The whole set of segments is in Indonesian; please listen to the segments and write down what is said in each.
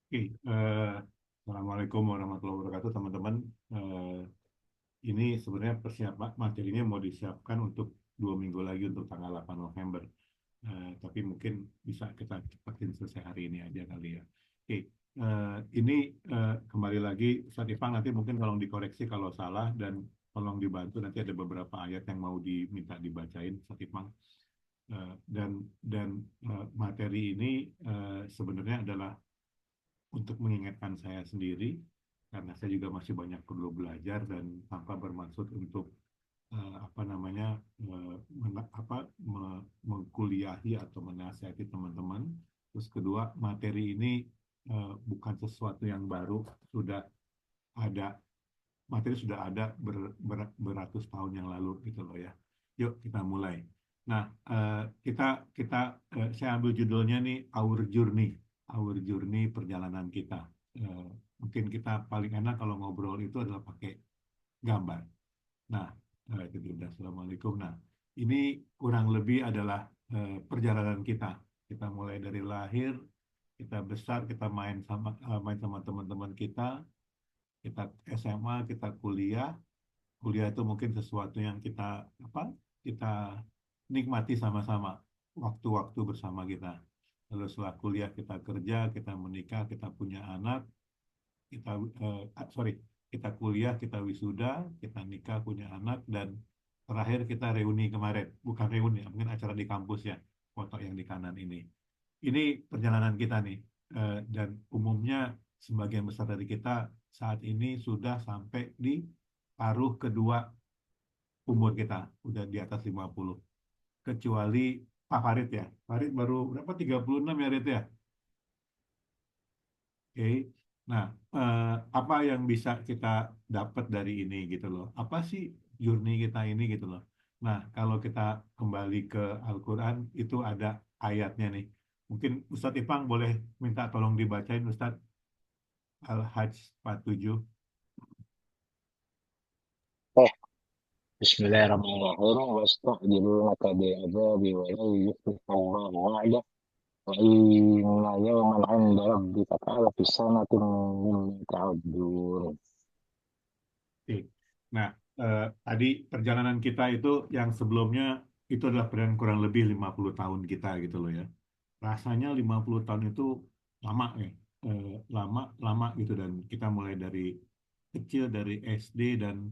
Oke, Assalamualaikum warahmatullahi wabarakatuh, teman-teman. Eh, ini sebenarnya persiapan materinya mau disiapkan untuk 2 minggu lagi untuk tanggal 8 November. Tapi mungkin bisa kita cepatin selesai hari ini aja kali ya. Oke, ini kembali lagi, Ustadz Ipang nanti mungkin tolong dikoreksi kalau salah dan tolong dibantu. Nanti ada beberapa ayat yang mau diminta dibacain, Ustadz Ipang. Dan materi ini sebenarnya adalah untuk mengingatkan saya sendiri karena saya juga masih banyak perlu belajar dan tanpa bermaksud untuk apa namanya mengkuliahi atau menasihati teman-teman. Terus kedua, materi ini bukan sesuatu yang baru, sudah ada materi sudah ada beratus tahun yang lalu gitu loh ya. Yuk kita mulai. Nah, kita kita saya ambil judulnya nih Our Journey perjalanan kita. Eh, Mungkin kita paling enak kalau ngobrol itu adalah pakai gambar. Nah, itu dia. Assalamualaikum. Nah, ini kurang lebih adalah perjalanan kita. Kita mulai dari lahir, kita besar, kita main sama teman-teman kita SMA, kita kuliah. Kuliah itu mungkin sesuatu yang kita nikmati sama-sama waktu-waktu bersama kita. Lalu setelah kuliah kita kerja, kita menikah, kita punya anak, kita sorry, kita kuliah, kita wisuda, kita nikah, punya anak, dan terakhir kita reuni kemarin. Bukan reuni, mungkin acara di kampus ya, foto yang di kanan ini. Ini perjalanan kita nih. Dan umumnya sebagian besar dari kita saat ini sudah sampai di paruh kedua umur kita, udah di atas 50. Kecuali Pak Farid ya. Farid baru berapa? 36 ya, Farid ya? Oke. Nah, apa yang bisa kita dapat dari ini gitu loh? Apa sih journey kita ini gitu loh? Nah, kalau kita kembali ke Al-Quran, itu ada ayatnya nih. Mungkin Ustadz Ipang boleh minta tolong dibacain Ustadz Al-Hajj 47. طيب بسم الله الرحمن الرحيم ويستعجلونك بالعذاب ولن يخلف الله وعده وإن يوما عند ربك كألف سنة مما تعدون. Oke. Nah, tadi perjalanan kita itu yang sebelumnya itu adalah perjalanan kurang lebih 50 tahun kita gitu loh ya. Rasanya 50 tahun itu lama ya. Lama, lama gitu dan kita mulai dari kecil dari SD dan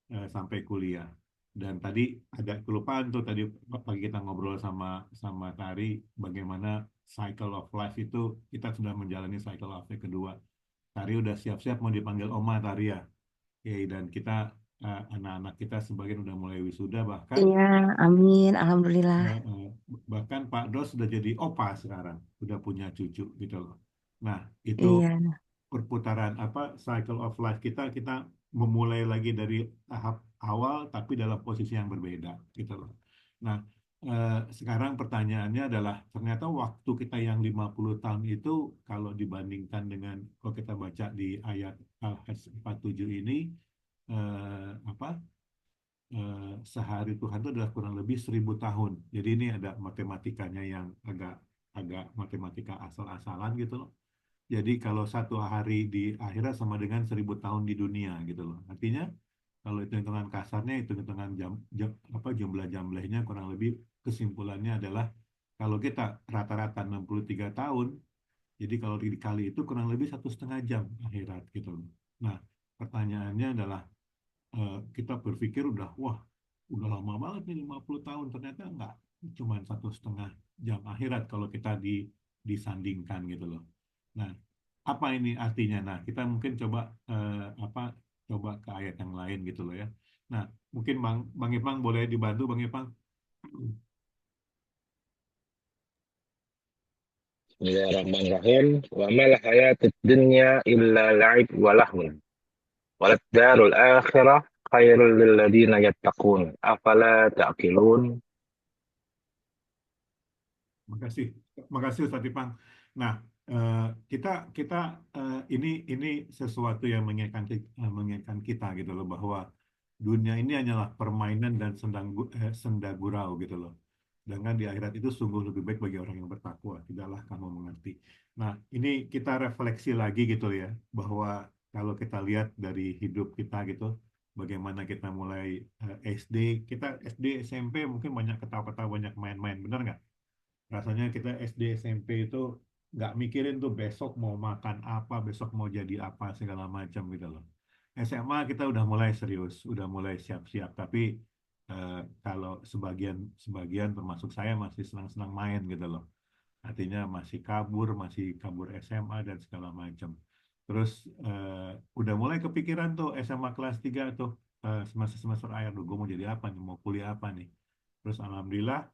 sampai kuliah. Dan tadi agak kelupaan tuh tadi pagi kita ngobrol sama sama Tari bagaimana cycle of life itu kita sudah menjalani cycle of life kedua. Tari udah siap-siap mau dipanggil Oma Tari ya. Oke, dan kita anak-anak kita sebagian udah mulai wisuda Iya, amin. Alhamdulillah. eh, eh, bahkan Pak Dos sudah jadi opa sekarang, udah punya cucu gitu loh. Nah, itu Iya. perputaran apa cycle of life kita memulai lagi dari tahap awal tapi dalam posisi yang berbeda gitu loh. Nah, sekarang pertanyaannya adalah ternyata waktu kita yang 50 tahun itu kalau dibandingkan dengan kalau kita baca di ayat Al-Hajj 47 ini apa sehari Tuhan itu adalah kurang lebih 1.000 tahun. Jadi ini ada matematikanya yang agak agak matematika asal-asalan gitu loh. Jadi kalau satu hari di akhirat sama dengan 1.000 tahun di dunia gitu loh. Artinya kalau itu hitungan kasarnya, itu hitungan apa jumlah jamlehnya kurang lebih kesimpulannya adalah kalau kita rata-rata 63 tahun, jadi kalau dikali itu kurang lebih 1,5 jam akhirat gitu loh. Nah, pertanyaannya adalah kita berpikir udah lama banget nih 50 tahun ternyata enggak cuma 1,5 jam akhirat kalau kita disandingkan gitu loh. Nah, apa ini artinya? Nah, kita mungkin coba coba ke ayat yang lain gitu loh ya. Nah, mungkin Bang Ipang boleh dibantu Bang Ipang. بسم الله الرحمن الرحيم وما الحياة الدنيا إلا لعب ولهو وللدار الآخرة خير للذين يتقون أفلا تعقلون. Makasih, makasih Ustaz Ipang. Nah, eh, kita kita ini sesuatu yang mengingatkan kita gitu loh bahwa dunia ini hanyalah permainan dan senda gurau gitu loh. Dengan di akhirat itu sungguh lebih baik bagi orang yang bertakwa. Tidaklah kamu mengerti. Nah, ini kita refleksi lagi gitu ya, bahwa kalau kita lihat dari hidup kita gitu, bagaimana kita mulai SD, kita SD, SMP mungkin banyak ketawa-ketawa, banyak main-main, bener nggak? Rasanya kita SD, SMP itu nggak mikirin tuh besok mau makan apa, besok mau jadi apa, segala macam gitu loh. SMA kita udah mulai serius, udah mulai siap-siap, tapi kalau sebagian sebagian termasuk saya masih senang-senang main gitu loh. Artinya masih kabur SMA dan segala macam. Terus udah mulai kepikiran tuh SMA kelas 3 tuh semester-semester akhir, gue mau jadi apa nih, mau kuliah apa nih. Terus alhamdulillah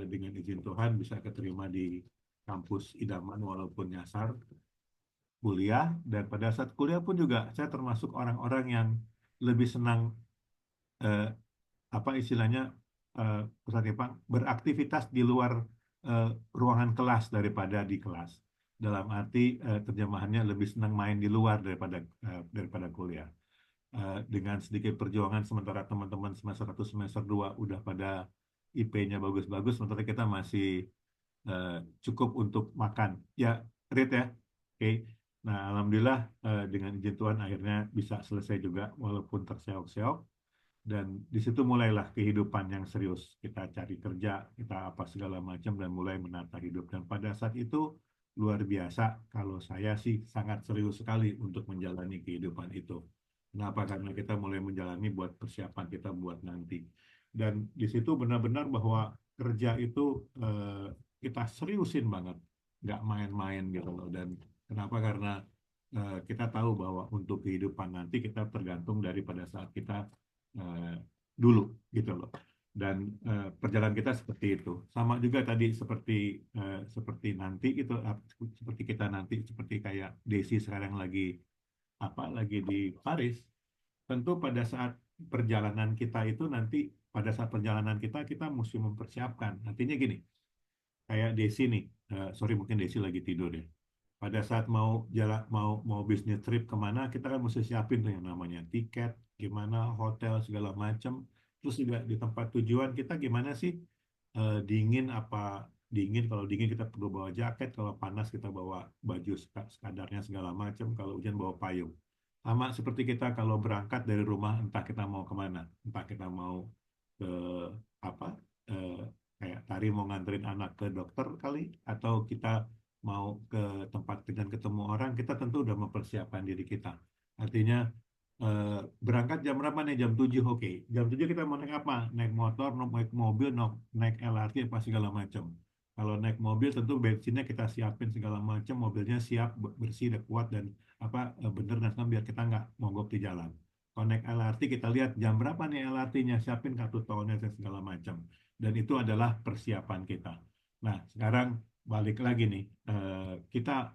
dengan izin Tuhan bisa keterima di kampus idaman walaupun nyasar kuliah, dan pada saat kuliah pun juga saya termasuk orang-orang yang lebih senang eh, apa istilahnya Ustaz Ipang beraktivitas di luar eh, ruangan kelas daripada di kelas. Dalam arti terjemahannya lebih senang main di luar daripada kuliah. Dengan sedikit perjuangan sementara teman-teman semester 1 semester 2 udah pada IP-nya bagus-bagus, sementara kita masih eh, cukup untuk makan. Ya, Rit ya. Oke. Nah, alhamdulillah dengan izin Tuhan akhirnya bisa selesai juga walaupun terseok-seok, dan di situ mulailah kehidupan yang serius. Kita cari kerja, kita apa segala macam dan mulai menata hidup. Dan pada saat itu luar biasa, kalau saya sih sangat serius sekali untuk menjalani kehidupan itu. Kenapa? Karena kita mulai menjalani buat persiapan kita buat nanti. Dan di situ benar-benar bahwa kerja itu kita seriusin banget, nggak main-main gitu loh. Dan kenapa? Karena kita tahu bahwa untuk kehidupan nanti kita tergantung daripada saat kita eh, dulu gitu loh. Dan perjalanan kita seperti itu. Sama juga tadi seperti nanti gitu, seperti kita nanti seperti kayak Desi sekarang lagi di Paris. Tentu pada saat perjalanan kita itu nanti pada saat perjalanan kita mesti mempersiapkan. Artinya gini, kayak Desi nih, sorry mungkin Desi lagi tidur ya. Pada saat mau jalan mau bisnis trip kemana, kita kan mesti siapin tuh yang namanya tiket, gimana hotel segala macam. Terus juga di tempat tujuan kita gimana sih, dingin apa dingin, kalau dingin kita perlu bawa jaket, kalau panas kita bawa baju sekadarnya segala macam, kalau hujan bawa payung. Sama seperti kita kalau berangkat dari rumah, entah kita mau kemana, entah kita mau ke apa eh, kayak tadi mau nganterin anak ke dokter kali, atau kita mau ke tempat dengan ketemu orang, kita tentu udah mempersiapkan diri kita. Artinya eh, berangkat jam berapa nih? Jam 7, oke. Jam 7 kita mau naik apa? Naik motor, naik mobil, naik LRT, apa segala macam. Kalau naik mobil tentu bensinnya kita siapin segala macam, mobilnya siap, bersih, dan kuat, dan bener dan senang biar kita nggak mogok di jalan. Kalau naik LRT kita lihat jam berapa nih LRT-nya, siapin kartu tolnya dan segala macam. Dan itu adalah persiapan kita. Nah, sekarang balik lagi nih, kita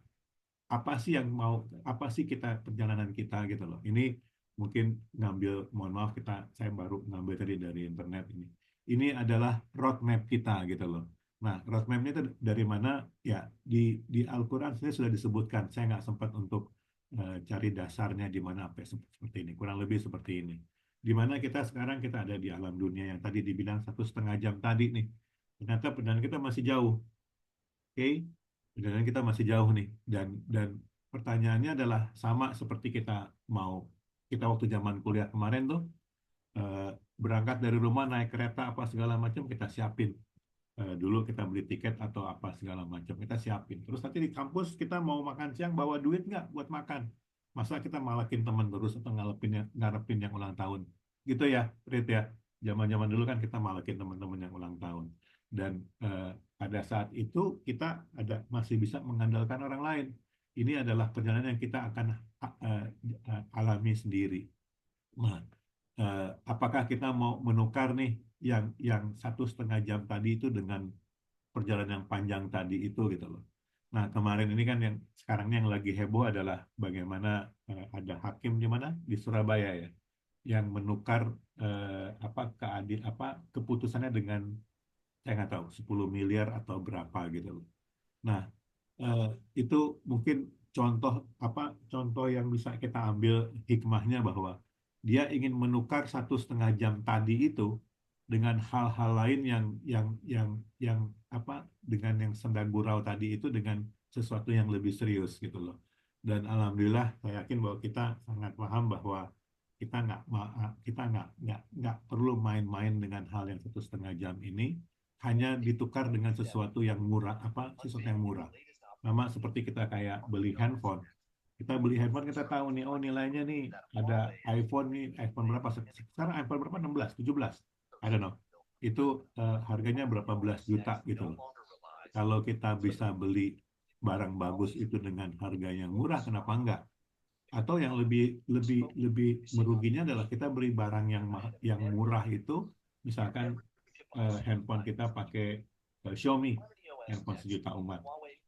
apa sih yang mau, apa sih kita perjalanan kita gitu loh. Ini mungkin ngambil, mohon maaf saya baru ngambil tadi dari internet ini. Ini adalah roadmap kita gitu loh. Nah, roadmapnya itu dari mana? Ya, di Al-Quran saya sudah disebutkan. Saya nggak sempat untuk cari dasarnya di mana apa seperti ini. Kurang lebih seperti ini. Di mana kita sekarang kita ada di alam dunia yang tadi dibilang 1,5 jam tadi nih. Ternyata perjalanan kita masih jauh. Oke, perjalanan kita masih jauh nih, dan pertanyaannya adalah sama seperti mau kita waktu zaman kuliah kemarin tuh, eh, berangkat dari rumah naik kereta apa segala macam kita siapin. Dulu kita beli tiket atau apa segala macam kita siapin. Terus nanti di kampus kita mau makan siang bawa duit nggak buat makan? Masa kita malakin teman terus atau ngarepin yang ulang tahun? Gitu ya, Rit ya. Zaman-zaman dulu kan kita malakin teman-teman yang ulang tahun. Dan pada saat itu kita masih bisa mengandalkan orang lain. Ini adalah perjalanan yang kita akan eh, alami sendiri. Nah, apakah kita mau menukar nih yang 1,5 jam tadi itu dengan perjalanan yang panjang tadi itu gitu loh. Nah, kemarin ini kan yang sekarang yang lagi heboh adalah bagaimana ada hakim di mana di Surabaya ya, yang menukar keputusannya dengan saya nggak tahu 10 miliar atau berapa gitu loh. Nah, eh, itu mungkin contoh contoh yang bisa kita ambil hikmahnya bahwa dia ingin menukar 1,5 jam tadi itu dengan hal-hal lain yang apa dengan yang senda gurau tadi itu dengan sesuatu yang lebih serius gitu loh. Dan alhamdulillah saya yakin bahwa kita sangat paham bahwa kita nggak perlu main-main dengan hal yang 1,5 jam ini, hanya ditukar dengan sesuatu yang murah, apa sesuatu yang murah. Nama seperti kita kayak beli handphone. Kita beli handphone, kita tahu nih, oh nilainya nih ada iPhone nih, iPhone berapa? Sekarang iPhone berapa? 16, 17, I don't know. Itu harganya berapa belas juta gitu loh. Kalau kita bisa beli barang bagus itu dengan harga yang murah, kenapa enggak? Atau yang lebih lebih lebih meruginya adalah kita beli barang yang murah itu, misalkan handphone kita pakai Xiaomi, handphone 1 juta umat.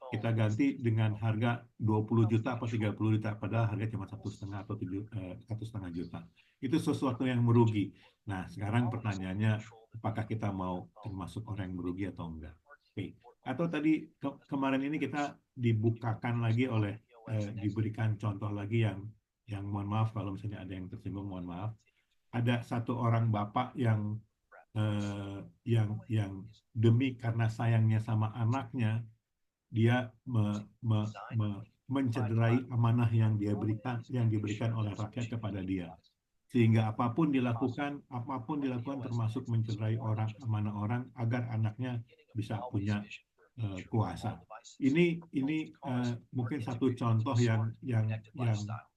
Kita ganti dengan harga 20 juta atau 30 juta, padahal harga cuma 1,5 atau 1,5 juta. Itu sesuatu yang merugi. Nah, sekarang pertanyaannya, apakah kita mau termasuk orang yang merugi atau enggak? Oke. Atau tadi kemarin ini kita dibukakan lagi diberikan contoh lagi yang mohon maaf kalau misalnya ada yang tersinggung, mohon maaf. Ada satu orang bapak yang demi karena sayangnya sama anaknya, dia mencederai amanah yang diberikan oleh rakyat kepada dia, sehingga apapun dilakukan termasuk mencederai amanah orang agar anaknya bisa punya kuasa. Ini mungkin satu contoh yang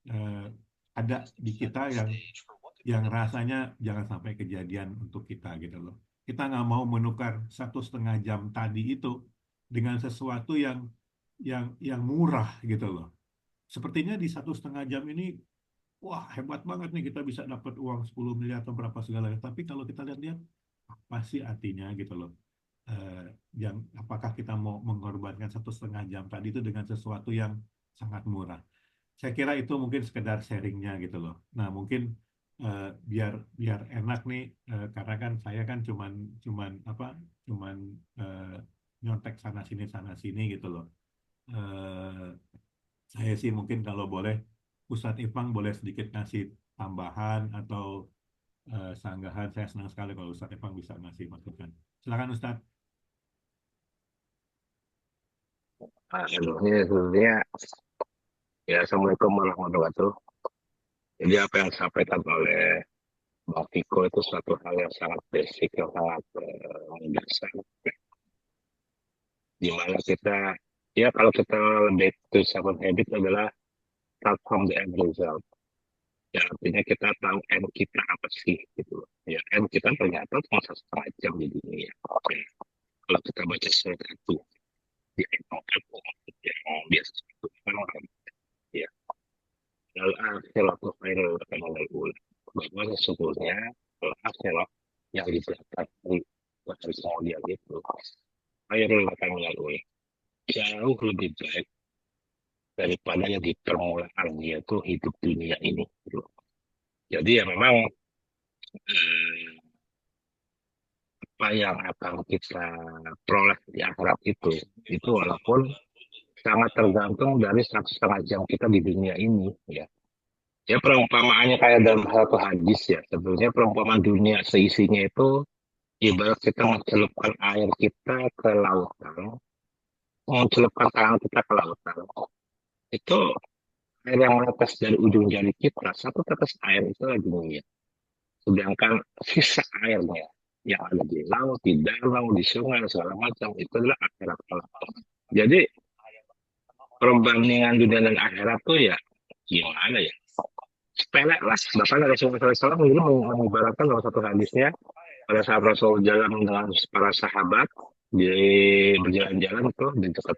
uh, ada di kita yang rasanya jangan sampai kejadian untuk kita gitu loh. Kita nggak mau menukar 1,5 jam tadi itu dengan sesuatu yang murah gitu loh. Sepertinya di 1,5 jam ini, wah hebat banget nih kita bisa dapat uang 10 miliar atau berapa segala. Tapi kalau kita lihat-lihat, apa sih artinya gitu loh. Eh, apakah kita mau mengorbankan 1,5 jam tadi itu dengan sesuatu yang sangat murah? Saya kira itu mungkin sekedar sharingnya gitu loh. Nah mungkin biar biar enak nih, karena kan saya kan cuman apa cuman eh, nyontek sana sini gitu loh. Eh, saya sih mungkin kalau boleh Ustadz Ipang boleh sedikit ngasih tambahan atau sanggahan. Saya senang sekali kalau Ustadz Ipang bisa ngasih masukan. Silakan Ustadz. Nah, ini sebenarnya ya Assalamualaikum warahmatullahi wabarakatuh. Jadi apa yang disampaikan oleh Bang Viko itu suatu hal yang sangat basic, yang sangat mendasar. Di mana kita, ya kalau kita lebih to seven habit adalah start from the end result. Ya artinya kita tahu end kita apa sih gitu. Ya end kita ternyata cuma 1,5 jam di dunia. Oke. Kalau kita baca surat itu di end of yang biasa itu kan orang ya. Lalu akhiratu khairul minal ula. Bahwa sesungguhnya akhirat yang di belakang hari kemudian itu khairul minal ula. Jauh lebih baik daripada yang di permulaan yaitu hidup dunia ini. Gitu. Jadi ya memang apa yang akan kita peroleh di akhirat itu walaupun sangat tergantung dari 1,5 jam kita di dunia ini ya. Ya perumpamaannya kayak dalam satu hadis ya. Sebenarnya perumpamaan dunia seisinya itu ibarat kita mencelupkan air kita ke lautan, mencelupkan tangan kita ke lautan. Itu air yang menetes dari ujung jari kita, satu tetes air itu lagi dunia. Sedangkan sisa airnya yang ada di laut, di danau, di sungai, segala macam, itu adalah akhirat kelak. Jadi perbandingan dunia dan akhirat tuh ya gimana ya? Sepele lah. Bahkan Rasulullah SAW dulu mengibaratkan dalam satu hadisnya, pada saat Rasul jalan dengan para sahabat, di berjalan-jalan tuh di dekat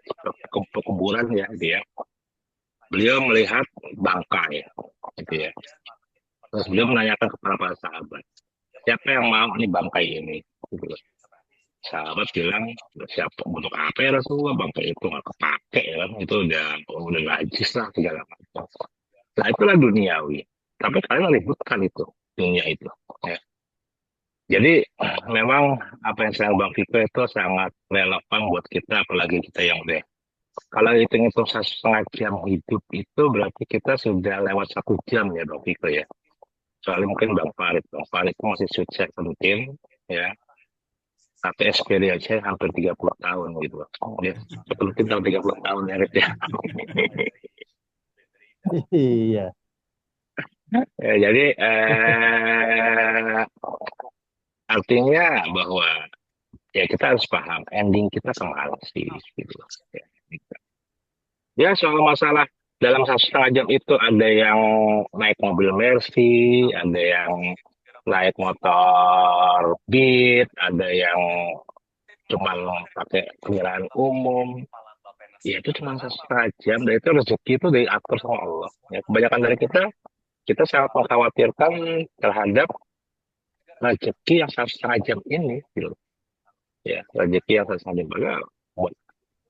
kuburan ya dia. Beliau melihat bangkai, gitu ya. Terus beliau menanyakan kepada para sahabat, siapa yang mau ini bangkai ini? Gitu. Sahabat bilang, siapa untuk apa ya Rasulullah, bangkai itu nggak kepake ya kan, itu udah najis lah segala macam. Nah itulah duniawi. Tapi kalian ributkan itu dunia itu. Ya. Jadi memang apa yang saya Bang Viko itu sangat relevan buat kita, apalagi kita yang udah. Kalau hitung-hitung 1,5 jam hidup itu berarti kita sudah lewat 1 jam ya Bang Viko ya. Soalnya mungkin Bang Farid itu masih sukses penting ya. Tapi experience saya hampir 30 tahun gitu loh. Dia sebelum kita 30 tahun ya, Rit, ya. Iya. Ya, jadi artinya bahwa ya kita harus paham ending kita kemana sih gitu loh. Ya, gitu. Ya, soal masalah dalam 1,5 jam itu ada yang naik mobil Mercy, ada yang naik motor Beat, ada yang cuma pakai kendaraan umum. Ya itu cuma 1,5 jam, dan itu rezeki itu diatur sama Allah. Ya, kebanyakan dari kita sangat mengkhawatirkan terhadap rezeki yang 1,5 jam ini, gitu. Ya, rezeki yang 1,5 jam padahal buat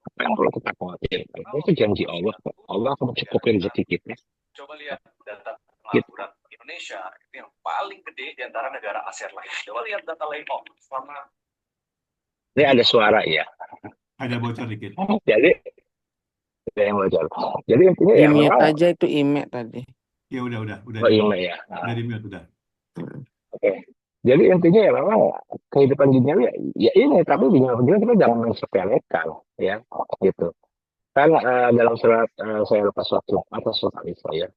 apa yang perlu kita khawatirkan? Itu janji Allah kok. Allah akan mencukupi rezeki kita. Coba lihat data Gitu. pengangguran Indonesia itu yang paling gede di antara negara ASEAN lain. Coba lihat data layoff selama Ini ada suara ya. Ada bocor dikit. Jadi ada yang bocor. Jadi intinya ya Di-mute memang aja itu ime tadi. Ya udah oh di iya ya. udah di mute udah. Oke. Jadi intinya ya memang kehidupan duniawi ya ini, tapi dunia juga kita jangan mensepelekan ya gitu. Kan dalam surat saya lepas waktu atas surat Al-Isra ya.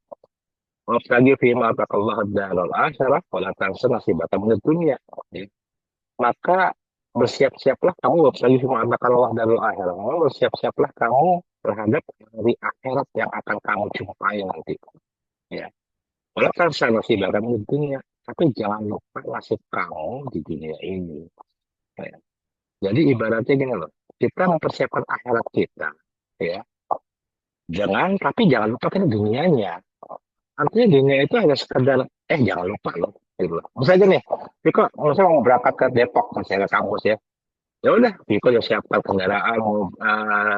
Wabtagi fima atakallah darul akhirah wala tansa nasibaka minad dunya. Ya. Maka bersiap-siaplah kamu wabtagi fima atakallah darul akhirah. Bersiap-siaplah kamu terhadap hari akhirat yang akan kamu jumpai nanti. Ya. Wala tansa nasibaka minad dunya. Tapi jangan lupa nasib kamu di dunia ini. Ya. Jadi ibaratnya gini loh, kita mempersiapkan akhirat kita, ya. Tapi jangan lupa kan dunianya. Artinya dunia itu hanya sekedar, jangan lupa loh, gitu loh. Misalnya nih, Viko, misalnya mau berangkat ke Depok, misalnya ke kampus ya. Ya udah, Viko udah siapkan kendaraan,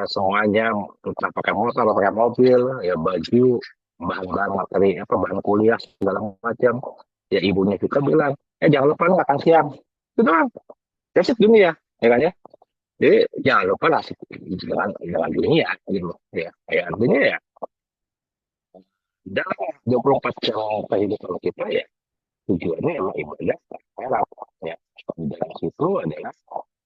semuanya, entah pakai motor atau pakai mobil, ya baju, bahan-bahan materi, bahan kuliah segala macam. Ya ibunya Viko bilang, jangan lupa lu makan siang. Itu doang. That's it dunia, ya kan ya. Jadi jangan lupa nasib dengan dunia gitu loh. Ya artinya ya dalam 24 jam kehidupan kita ya tujuannya emang ibadah akhirat ya. Di dalam situ adalah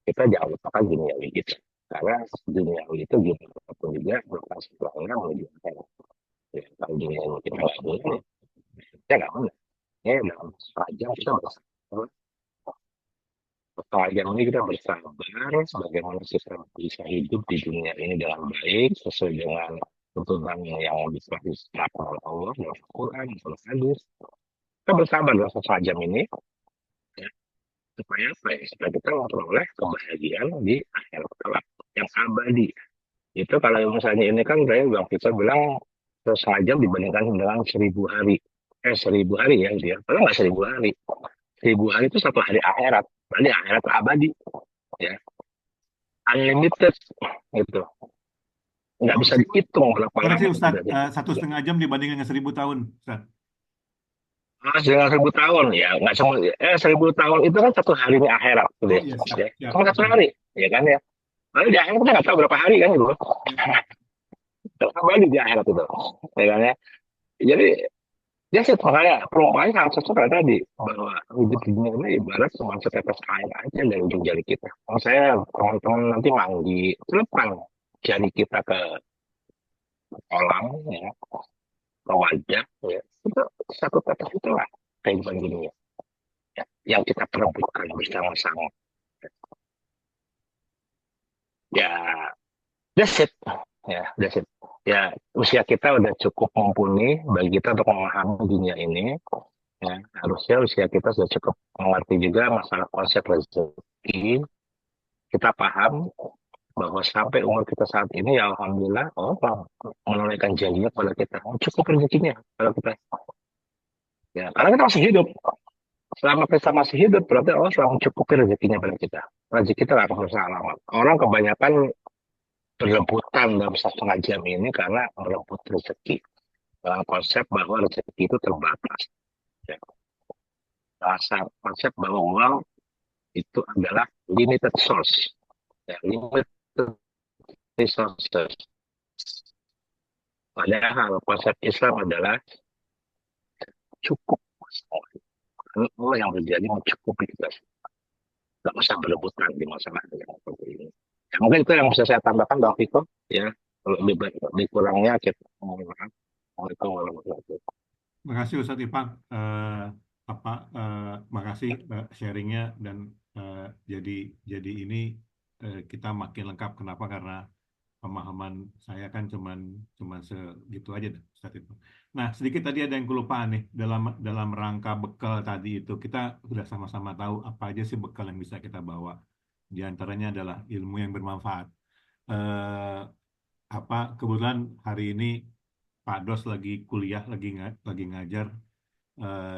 kita jangan lupakan duniawi kita. Karena duniawi itu gimana pun juga berkas pelanggan menuju akhirat. Ya, kalau dunia ini kita nggak boleh, ya nggak mana. Ya dalam saja kita bersama. Setelah ini kita bersabar bagaimana kita bisa hidup di dunia ini dengan baik sesuai dengan tuntunan yang bisa ditetapkan oleh Allah dalam Al-Quran, dalam hadis. Kita bersabar dalam 1,5 jam ini ya, supaya apa ya? Supaya kita memperoleh kebahagiaan di akhirat kelak yang abadi. Itu kalau misalnya ini kan saya Bang Peter bilang 1,5 jam dibandingkan dengan 1.000 hari. 1.000 hari ya dia. Padahal nggak 1.000 hari. 1.000 hari itu satu hari akhirat. Berarti akhirat abadi. Ya. Unlimited. Gitu. Nggak bisa dihitung berapa Koreksi lama. Ustaz, 1,5 jam dibanding dengan 1.000 tahun, Ustaz. Dengan 1.000 tahun ya nggak semua. 1.000 tahun itu kan satu hari ini akhirat. Gitu, Oh ya. iya, Ya. siap. Cuma satu hari. Ya kan ya. Lalu di akhirat kita nggak tahu berapa hari kan gitu. Abadi di akhirat itu. Ya kan ya. Jadi ya sih makanya perumpamannya sangat cocok kayak tadi bahwa hidup di dunia ini ibarat cuma setetes air aja dari ujung jari kita. Kalau saya teman-teman nanti mandi, telepang jari kita ke kolam, ya, ke wajah, ya, itu satu tetes itulah kehidupan dunia ya, yang kita perebutkan bersama-sama. Ya, that's it. Ya, that's it. Ya, usia kita udah cukup mumpuni bagi kita untuk memahami dunia ini. Ya, harusnya usia kita sudah cukup mengerti juga masalah konsep rezeki. Kita paham bahwa sampai umur kita saat ini, ya Alhamdulillah, Allah menunaikan janjinya kepada kita. Cukup rezekinya kalau kita. Ya, karena kita masih hidup. Selama kita masih hidup, berarti Allah selalu mencukupi rezekinya pada kita. Rezeki kita nggak akan berusaha lama. Orang kebanyakan berebutan dalam 1,5 jam ini karena merebut rezeki. Dalam konsep bahwa rezeki itu terbatas. Ya. Konsep bahwa uang itu adalah limited source. Ya, limited resources. Padahal konsep Islam adalah cukup. Allah yang berjanji mencukupi kita. nggak usah berebutan di masalah yang seperti ini. Ya, mungkin itu yang bisa saya tambahkan, Bang Viko. Ya, kalau lebih kurangnya kita mohon maaf. Assalamualaikum warahmatullahi wabarakatuh. Makasih Ustadz Ipang, makasih sharingnya dan eh, jadi ini kita makin lengkap. Kenapa? Karena pemahaman saya kan cuman cuman segitu aja Ustadz Ipang. Nah, sedikit tadi ada yang kelupaan nih dalam rangka bekal tadi itu kita sudah sama-sama tahu apa aja sih bekal yang bisa kita bawa. Di antaranya adalah ilmu yang bermanfaat. Eh, Kebetulan hari ini Pak Dos lagi kuliah, lagi ngajar.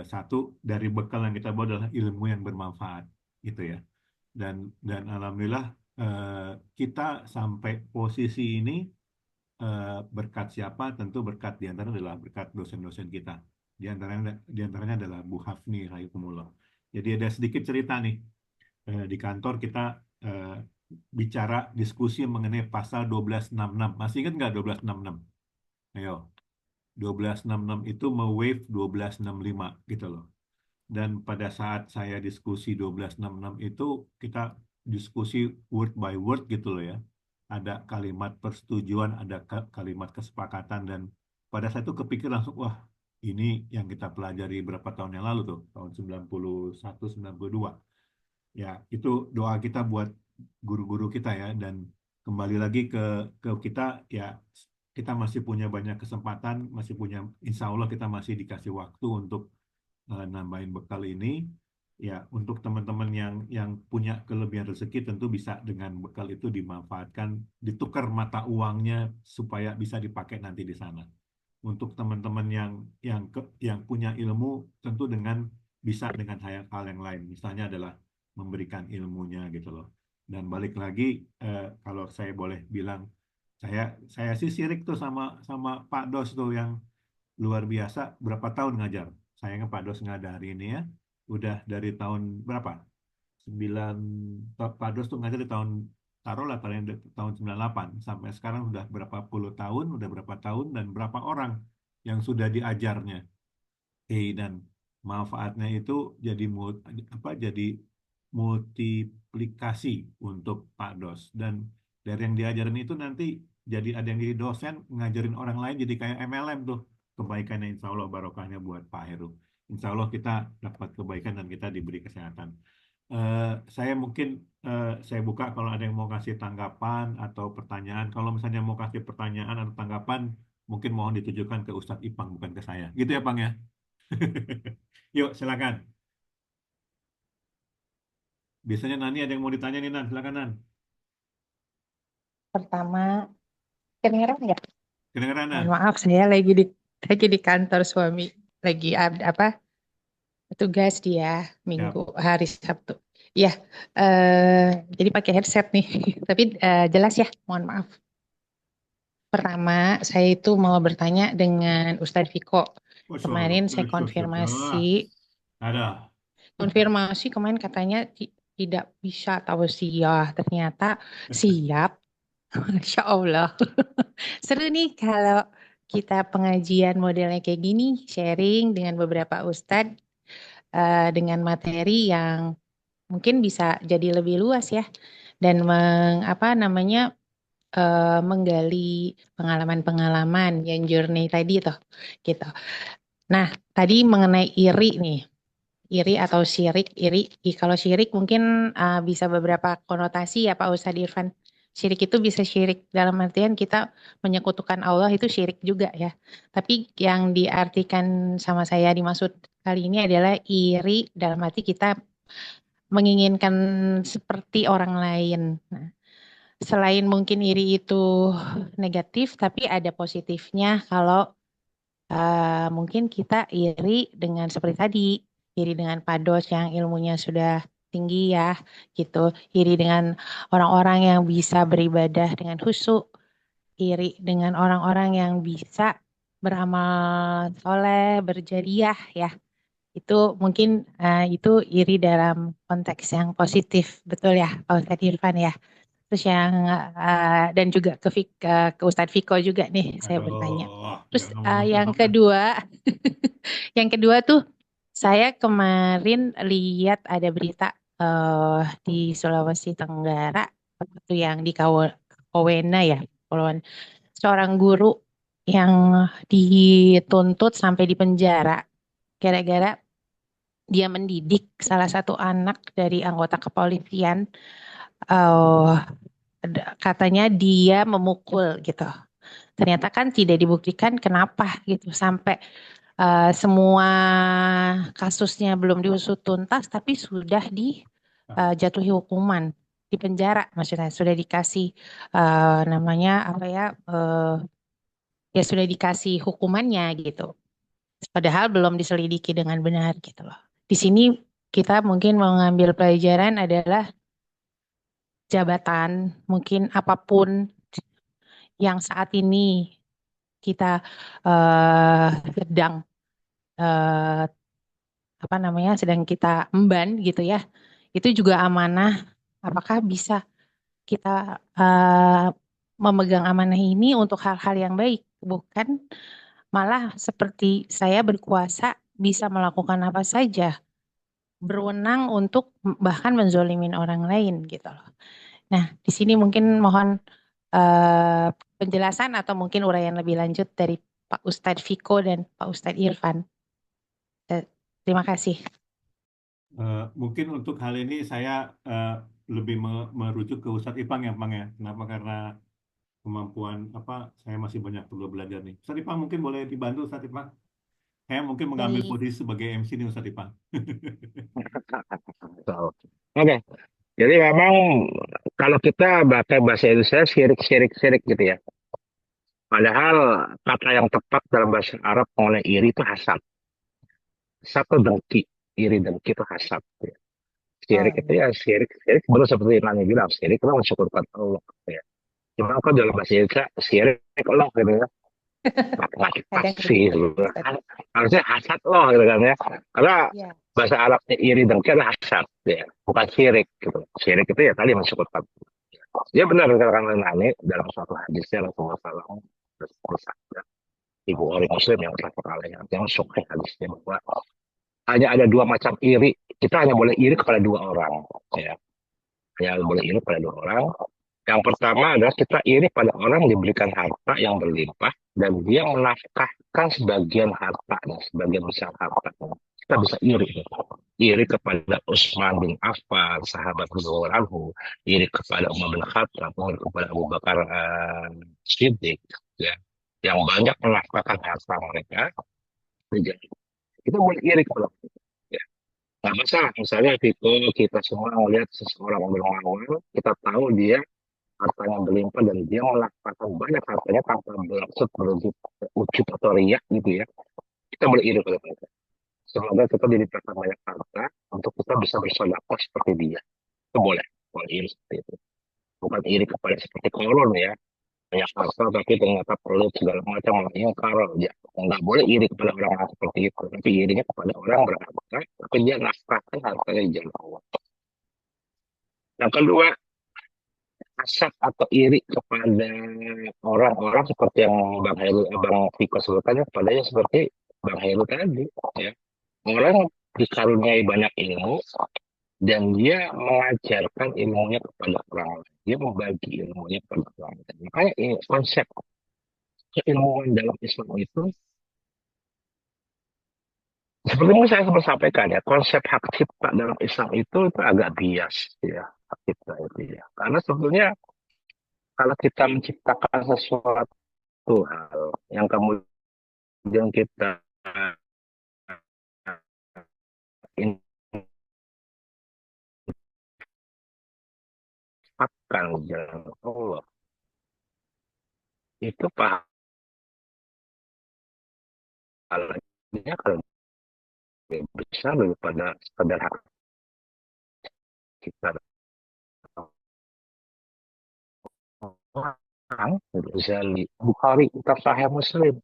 Satu dari bekal yang kita bawa adalah ilmu yang bermanfaat, gitu ya. Dan alhamdulillah eh, kita sampai posisi ini berkat siapa? Tentu berkat diantara adalah berkat dosen-dosen kita. Di antaranya adalah Bu Hafni Rahikumullah. Jadi ada sedikit cerita nih. Di kantor kita eh, bicara diskusi mengenai pasal 1266. Masih ingat nggak 1266? Ayo. 1266 itu me-waive 1265 gitu loh. Dan pada saat saya diskusi 1266 itu kita diskusi word by word gitu loh ya. Ada kalimat persetujuan, ada kalimat kesepakatan dan pada saat itu kepikir langsung wah ini yang kita pelajari berapa tahun yang lalu tuh, tahun 91 92. Ya, itu doa kita buat guru-guru kita ya dan kembali lagi ke kita ya kita masih punya banyak kesempatan, masih punya insya Allah kita masih dikasih waktu untuk nambahin bekal ini. Ya, untuk teman-teman yang punya kelebihan rezeki tentu bisa dengan bekal itu dimanfaatkan, ditukar mata uangnya supaya bisa dipakai nanti di sana. Untuk teman-teman yang punya ilmu tentu bisa dengan hal yang lain. Misalnya adalah memberikan ilmunya gitu loh. Dan balik lagi kalau saya boleh bilang saya saya sih sirik tuh sama sama Pak Dos tuh yang luar biasa berapa tahun ngajar. Sayangnya Pak Dos nggak ada hari ini ya. Udah dari tahun berapa? 9 Pak Dos tuh ngajar di tahun taruhlah paling tahun 98 sampai sekarang udah berapa puluh tahun, udah berapa tahun dan berapa orang yang sudah diajarnya. Dan manfaatnya itu jadi multiplikasi untuk Pak Dos dan dari yang diajarin itu nanti jadi ada yang jadi dosen ngajarin orang lain jadi kayak MLM tuh kebaikannya insya Allah barokahnya buat Pak Heru. Insya Allah kita dapat kebaikan dan kita diberi kesehatan. Saya mungkin saya buka kalau ada yang mau kasih tanggapan atau pertanyaan. Kalau misalnya mau kasih pertanyaan atau tanggapan, mungkin mohon ditujukan ke Ustadz Ipang bukan ke saya. Gitu ya, Pang ya? Yuk, silakan. Biasanya Nani ada yang mau ditanya nih, Nan. Silakan, Nan. Pertama, kedengeran nggak? Kedengeran, Nan? Mohon maaf, saya lagi di kantor suami, lagi tugas dia Siap. hari Sabtu. Ya, jadi pakai headset nih, tapi jelas ya, mohon maaf. Pertama, saya itu mau bertanya dengan Ustadz Viko. Kemarin saya konfirmasi kemarin katanya tidak bisa tausiah, ternyata siap. Masya Allah. Seru nih kalau kita pengajian modelnya kayak gini, sharing dengan beberapa ustadz dengan materi yang mungkin bisa jadi lebih luas ya dan menggali pengalaman-pengalaman yang journey tadi tuh gitu. Nah, tadi mengenai iri nih. Iri atau syirik, kalau syirik mungkin bisa beberapa konotasi ya Pak Ustadz Irfan. Syirik itu bisa syirik dalam artian kita menyekutukan Allah itu syirik juga ya. Tapi yang diartikan sama saya dimaksud kali ini adalah iri dalam arti kita menginginkan seperti orang lain. Nah, selain mungkin iri itu negatif, tapi ada positifnya kalau mungkin kita iri dengan seperti tadi, iri dengan pados yang ilmunya sudah tinggi ya, gitu. Iri dengan orang-orang yang bisa beribadah dengan khusyuk, iri dengan orang-orang yang bisa beramal soleh, berjariah ya. Itu mungkin itu iri dalam konteks yang positif, betul ya, Pak Ustadz Irfan ya. Terus yang dan juga ke Ustadz Viko juga nih saya bertanya. Terus yang kedua, yang kedua tuh saya kemarin lihat ada berita di Sulawesi Tenggara, itu yang di Kowena ya, Kepulauan, seorang guru yang dituntut sampai di penjara gara-gara dia mendidik salah satu anak dari anggota kepolisian. eh Katanya dia memukul gitu. Ternyata kan tidak dibuktikan kenapa gitu sampai semua kasusnya belum diusut tuntas, tapi sudah dijatuhi hukuman di penjara, maksudnya sudah dikasih namanya apa ya, ya sudah dikasih hukumannya gitu. Padahal belum diselidiki dengan benar gitu loh. Di sini kita mungkin mau ngambil pelajaran adalah jabatan, mungkin apapun yang saat ini kita sedang eh, apa namanya sedang kita emban gitu ya, itu juga amanah. Apakah bisa kita memegang amanah ini untuk hal-hal yang baik, bukan malah seperti saya berkuasa bisa melakukan apa saja, berwenang untuk bahkan menzolimin orang lain gitu loh. Nah, di sini mungkin mohon eh, penjelasan atau mungkin uraian lebih lanjut dari Pak Ustadz Viko dan Pak Ustadz Irfan. Terima kasih. Mungkin untuk hal ini saya lebih merujuk ke Ustadz Ipang ya, Bang ya. Kenapa? Karena kemampuan apa saya masih banyak perlu belajar nih. Ustadz Ipang mungkin boleh dibantu Ustadz Ipang. Saya mungkin mengambil Baik. posisi sebagai MC nih Ustadz Ipang. Oke, jadi memang kalau kita pakai bahasa Indonesia syirik gitu ya. Padahal kata yang tepat dalam bahasa Arab mengenai iri itu hasad. Satu dengki, iri dengki itu hasad. Ya. Syirik itu ya syirik betul seperti Nani bilang, syirik itu mensyukurkan Allah. Ya. Cuma kok dalam bahasa Indonesia syirik Allah gitu ya. Nggak tepat Kadang sih. begitu, Gitu. Ustadz. Harusnya hasad Allah gitu kan ya. Karena Ya, bahasa Arabnya iri dengki adalah hasad. Ya. Bukan syirik gitu. Syirik itu ya tadi mensyukurkan. Ya benar dikatakan Nani dalam suatu hadisnya Rasulullah SAW bersabda, ibu orang Muslim yang terkenal yang sahih hadisnya bahwa hanya ada dua macam iri. Kita hanya boleh iri kepada dua orang. Ya. Hanya boleh iri pada dua orang. Yang pertama adalah kita iri pada orang yang diberikan harta yang berlimpah dan dia menafkahkan sebagian harta, sebagian besar harta. Kita bisa iri. Iri kepada Utsman bin Affan, sahabat Radhiyallahu anhu, iri kepada Umar bin Khattab, iri kepada Abu Bakar Siddiq, ya, yang banyak menafkahkan harta mereka. Kita boleh iri kepada mereka. Ya. Nggak masalah, misalnya kita semua melihat seseorang bermanfaat, kita tahu dia hartanya berlimpah dan dia melakukan banyak hartanya tanpa bermaksud berwujud atau riak gitu ya. Kita boleh iri pada mereka. Semoga kita dilimpahkan banyak harta untuk kita bisa bersedekah seperti dia. Itu boleh iri seperti itu. Bukan iri kepada seperti kolon ya, banyak harta tapi ternyata perlu segala macam mengingkar ya. Nggak boleh iri kepada orang seperti itu. Tapi irinya kepada orang berharta, tapi dia nafkahkan hartanya di jalan Allah. Yang kedua, hasad atau iri kepada orang-orang seperti yang Bang Viko sebutkannya kepadanya seperti Bang Heru tadi ya. Orang dikaruniai banyak ilmu dan dia mengajarkan ilmunya kepada orang lain. Dia membagi ilmunya kepada orang lain. Makanya ini konsep keilmuan dalam Islam itu seperti yang saya sempat sampaikan ya, konsep hak cipta dalam Islam itu agak bias ya, hak cipta itu ya. Karena sebetulnya kalau kita menciptakan sesuatu hal yang kemudian kita infakkan di jalan Allah, itu pahalanya kalau besar daripada sekadar hak kita orang. Ghazali, Bukhari, kitab Sahih Muslim.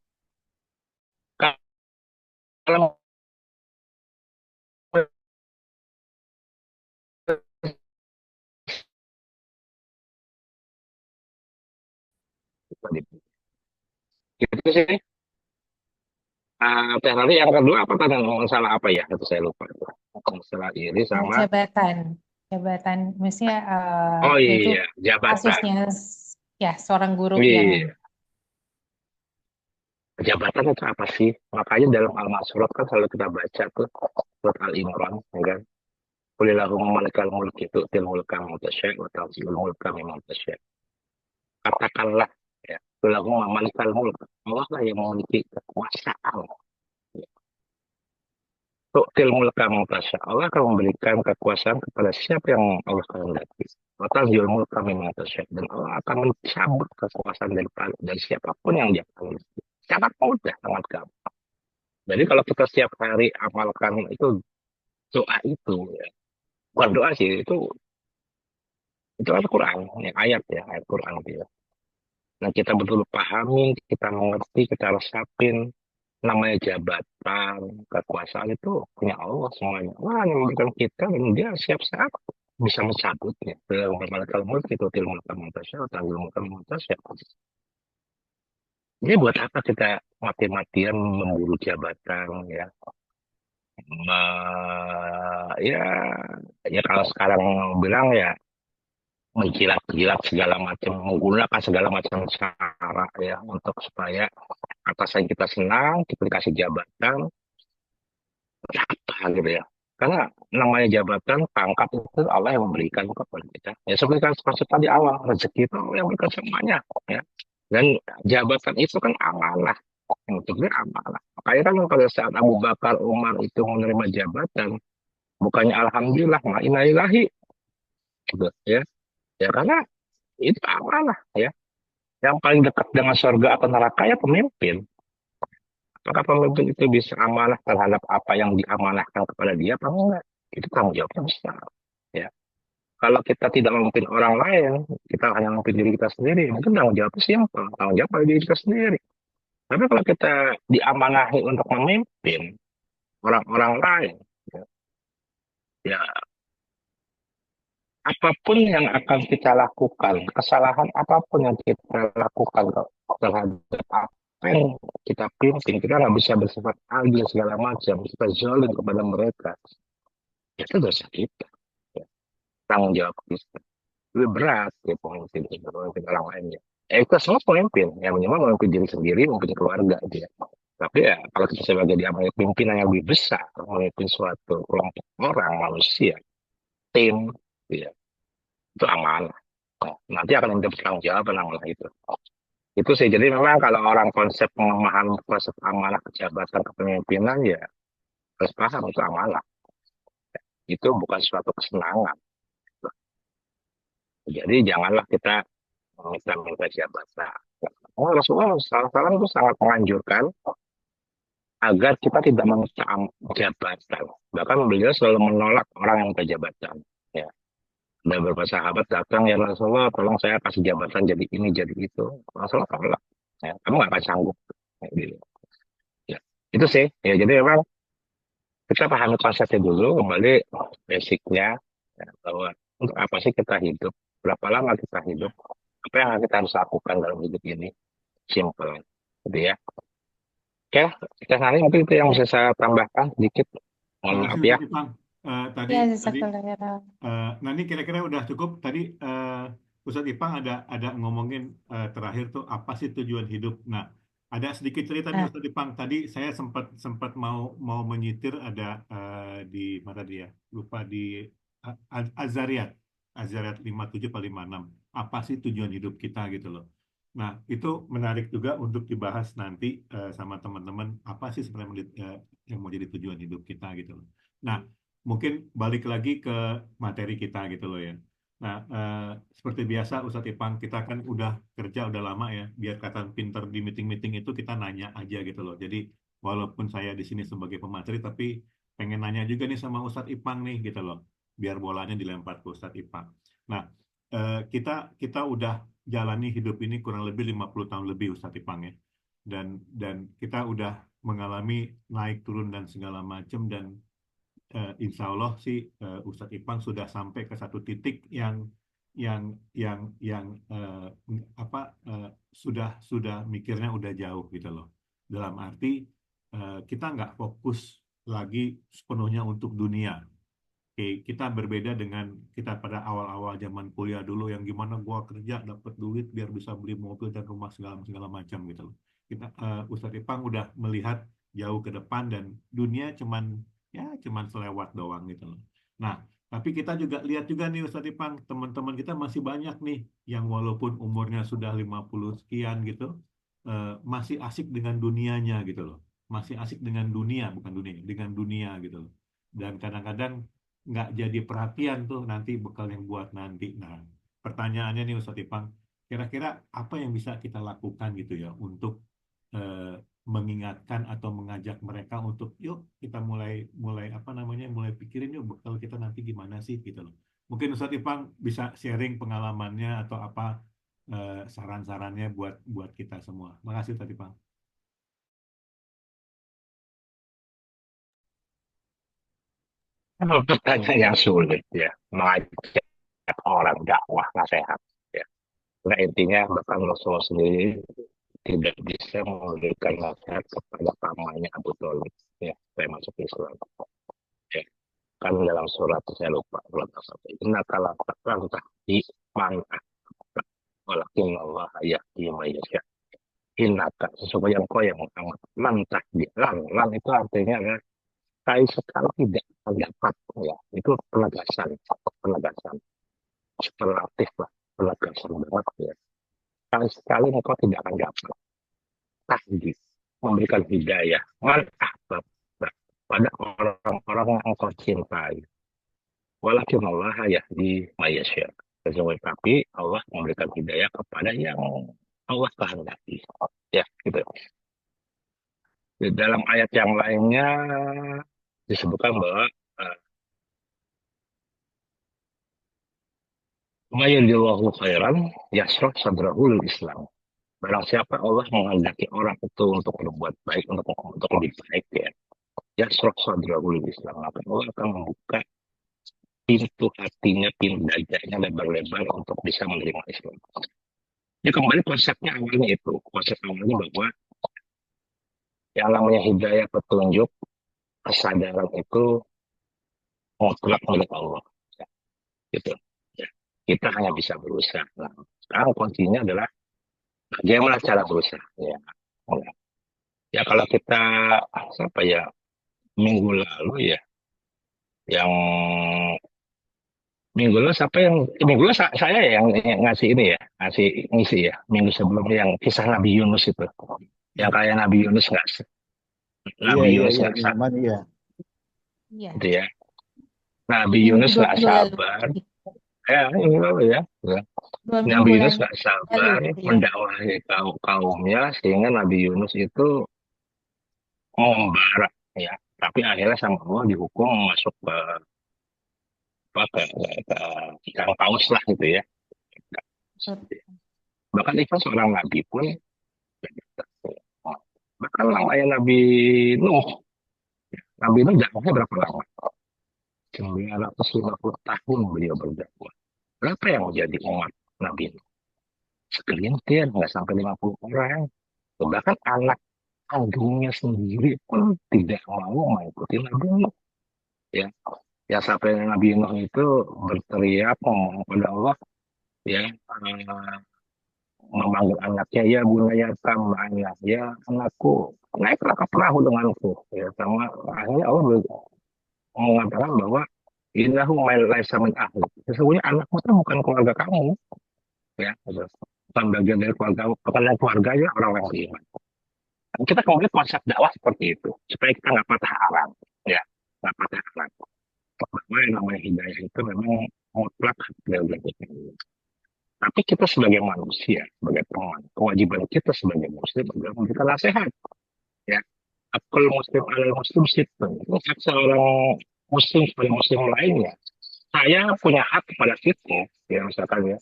Kalau itu sih. Teh nanti yang kedua apa tentang masalah apa ya? Itu saya lupa. Masalah iri sama jabatan. Jabatan, maksudnya Oh yaitu iya, jabatan. kasusnya ya seorang guru yang Iya, jabatan itu apa sih? Makanya dalam Al-Masroh kan selalu kita baca tuh surat Al-Imran, ya kan? Qulillahumma malikal mulki tu'til mulka man tasya' wa tanzi'ul mulka mimman tasya'. Katakanlah ya, Qulillahumma malikal mulk. Allah lah yang memiliki kekuasaan. Tu'til mulka man tasya'. Allah akan memberikan kekuasaan kepada siapa yang Allah kehendaki. Wa tanzi'ul mulka mimman tasya'. Dan Allah akan mencabut kekuasaan dari siapapun yang dia kehendaki. Sangat mudah, sangat gampang. Jadi kalau kita setiap hari amalkan itu doa itu, ya. Bukan doa sih, itu Al-Quran, ya, ayat Quran gitu ya. Nah kita betul pahami, kita mengerti, kita resapin namanya jabatan, kekuasaan itu punya Allah semuanya. Wah, yang memberikan kita dan dia siap saat bisa mencabutnya. Dalam bermalakal mulk itu tilmul kamuntasya, tanggul kamuntasya. Jadi buat apa kita mati-matian memburu jabatan ya? Ya, ya kalau sekarang bilang ya menjilat-jilat segala macam, menggunakan segala macam cara ya untuk supaya atasan kita senang, kita dikasih jabatan, apa gitu ya. Karena namanya jabatan, pangkat itu Allah yang memberikan kepada kita. Ya seperti kan seperti tadi awal, rezeki itu Allah yang memberikan semuanya. Ya. Dan jabatan itu kan amanah. Untuk dia amanah. Makanya kan pada saat Abu Bakar, Umar itu menerima jabatan, bukannya Alhamdulillah, ma'ina ilahi. Gitu, ya. Ya karena itu amanah. Ya. Yang paling dekat dengan surga atau neraka ya pemimpin. Apakah pemimpin itu bisa amanah terhadap apa yang diamanahkan kepada dia apa enggak? Itu tanggung jawabnya besar. Ya. Kalau kita tidak memimpin orang lain, kita hanya memimpin diri kita sendiri, mungkin tanggung jawabnya simpel, tanggung jawab pada diri kita sendiri. Tapi kalau kita diamanahi untuk memimpin orang-orang lain, ya, ya apapun yang akan kita lakukan, kesalahan apapun yang kita lakukan terhadap apa yang kita pimpin, kita nggak bisa bersifat adil segala macam, kita zalim kepada mereka, itu dosa kita. Ya. Tanggung jawab kita. Lebih berat ya pemimpin orang lainnya. Kita semua pemimpin, yang minimal memimpin diri sendiri, memimpin keluarga dia. Tapi ya kalau kita sebagai diambil pimpinan yang lebih besar, memimpin suatu kelompok orang, manusia, tim, ya, itu amanah. Nah, nanti akan ada bertanggung jawab amanah itu. Itu sih. Jadi memang kalau orang konsep memahami konsep amanah kejabatan kepemimpinan ya harus paham itu amanah. Itu bukan suatu kesenangan. Jadi janganlah kita minta jabatan. Oh, Rasulullah SAW itu sangat menganjurkan agar kita tidak meminta jabatan. Bahkan beliau selalu menolak orang yang minta jabatan. Ya. Ada beberapa sahabat datang, ya Rasulullah, tolong saya kasih jabatan jadi ini, jadi itu. Rasulullah tolak. Ya, kamu nggak akan sanggup. Ya, gitu. Ya. Itu sih. Ya, jadi memang kita pahami konsepnya dulu, kembali basicnya, ya, bahwa untuk apa sih kita hidup, berapa lama kita hidup, apa yang kita harus lakukan dalam hidup ini, simple, gitu ya. Oke, kita nanti mungkin itu yang bisa saya tambahkan sedikit. Mohon Terima maaf kasih ya. Ustaz Ipang. Tadi ya tadi jazakallah. nah ini kira-kira udah cukup. Tadi Ustaz Ipang ada ngomongin terakhir tuh apa sih tujuan hidup. Nah, ada sedikit cerita nih Nah, Ustaz Ipang. Tadi saya sempat mau menyitir ada di mana dia? Lupa di Azariat. Azariat 57 atau 56. Apa sih tujuan hidup kita gitu loh. Nah, itu menarik juga untuk dibahas nanti sama teman-teman. Apa sih sebenarnya yang mau jadi tujuan hidup kita gitu loh. Nah, mungkin balik lagi ke materi kita gitu loh ya. Nah, seperti biasa Ustadz Ipang, kita kan udah kerja udah lama ya. Biar kata pinter di meeting-meeting itu kita nanya aja gitu loh. Jadi walaupun saya di sini sebagai pemateri, tapi pengen nanya juga nih sama Ustadz Ipang nih gitu loh. Biar bolanya dilempar ke Ustadz Ipang. Nah, kita udah jalani hidup ini kurang lebih 50 tahun lebih Ustadz Ipang ya. Dan kita udah mengalami naik turun dan segala macam dan insya Allah sih Ustadz Ipang sudah sampai ke satu titik yang apa sudah mikirnya udah jauh gitu loh. Dalam arti kita nggak fokus lagi sepenuhnya untuk dunia. Oke, kita berbeda dengan kita pada awal-awal zaman kuliah dulu yang gimana gua kerja dapat duit biar bisa beli mobil dan rumah segala segala macam gitu loh. Ustadz Ipang udah melihat jauh ke depan dan dunia cuman selewat doang gitu loh. Nah, tapi kita juga lihat juga nih Ustadz Ipang, teman-teman kita masih banyak nih yang walaupun umurnya sudah 50 sekian gitu, masih asik dengan dunianya gitu loh. Masih asik dengan dunia, bukan dunia, dengan dunia gitu loh. Dan kadang-kadang nggak jadi perhatian tuh nanti bekal yang buat nanti. Nah, pertanyaannya nih Ustadz Ipang, kira-kira apa yang bisa kita lakukan gitu ya untuk eh, mengingatkan atau mengajak mereka untuk yuk kita mulai mulai apa namanya mulai pikirin yuk bekal kita nanti gimana sih gitu loh. Mungkin Ustadz Ipang bisa sharing pengalamannya atau apa saran-sarannya buat buat kita semua. Makasih Ustadz Ipang. Pertanyaan yang sulit ya, mengajak orang dakwah nasihat. Ya. Nah intinya bahkan Rasulullah sendiri tidak bisa memberikan nasihat kepada pamannya Abu Thalib. Ya, saya masuk Islam. Ya. Kan dalam surat saya lupa surat apa. Inna kala tahdi man ahbabta walakin Allah yahdi man yasha. Innaka sesungguhnya engkau yang Muhammad lan tahdi lan itu artinya adalah sekali sekali tidak akan dapat ya itu penegasan superlatif lah penegasan banget ya sekali sekali engkau tidak akan dapat tahdi memberikan hidayah man ahbab pada orang-orang yang engkau cintai walakin Allah yahdi mayasya sesungguhnya tapi Allah memberikan hidayah kepada yang Allah kehendaki ya gitu di dalam ayat yang lainnya disebutkan bahwa Mayuridillahu khairan yashrah sadrahu lil Islam. Barang siapa Allah menghendaki orang itu untuk berbuat baik, untuk lebih baik ya. Yashrah sadrahu lil Islam. Maka Allah akan membuka pintu hatinya, pintu dadanya lebar-lebar untuk bisa menerima Islam. Ya kembali konsepnya awalnya itu. Konsep awalnya bahwa yang namanya hidayah petunjuk, kesadaran itu mutlak milik Allah. Ya, gitu. Ya. Kita hanya bisa berusaha. Nah, sekarang kuncinya adalah bagaimana cara berusaha? Ya, ya kalau kita apa ya minggu lalu ya, yang minggu lalu siapa yang minggu lalu saya yang ngasih ini ya, ngasih ngisi ya. Minggu sebelumnya yang kisah Nabi Yunus itu, yang kayak Nabi Yunus nggak, Nabi Yunus nggak sabar, Iya. gitu ya. Nabi Minggu Yunus dua nggak minggu lalu. sabar, ya minggu lalu ya. Dua Nabi minggu Yunus lalu. nggak sabar Iya. mendakwahi kaumnya sehingga Nabi Yunus itu membara ya tapi akhirnya sama Allah dihukum masuk ke apa ke ikan paus lah gitu ya bahkan itu seorang nabi pun bahkan namanya Nabi Nuh dakwahnya berapa lama 950 tahun beliau berdakwah berapa yang menjadi umat Nabi Nuh segelintir nggak sampai 50 orang bahkan anak kandungnya sendiri pun tidak mau mengikuti Nabi Nuh ya ya sampai Nabi Nuh itu berteriak ngomong kepada Allah ya memanggil anaknya ya bunaya tamanya ya anakku naiklah ke perahu denganku ya sama akhirnya Allah mengatakan bahwa innahu laisa min ahli sesungguhnya anakmu itu bukan keluarga kamu ya gitu. Bukan bagian dari keluarga bukan dari keluarganya orang yang beriman kita kembali konsep dakwah seperti itu supaya kita nggak patah arang ya nggak patah arang bahwa yang namanya hidayah itu memang mutlak dari kita. Tapi kita sebagai manusia, sebagai teman, kewajiban kita sebagai muslim adalah memberikan nasihat. Ya, akal muslim alal muslim situ. Hak seorang muslim kepada muslim lainnya. Saya punya hak kepada situ, ya misalkan ya.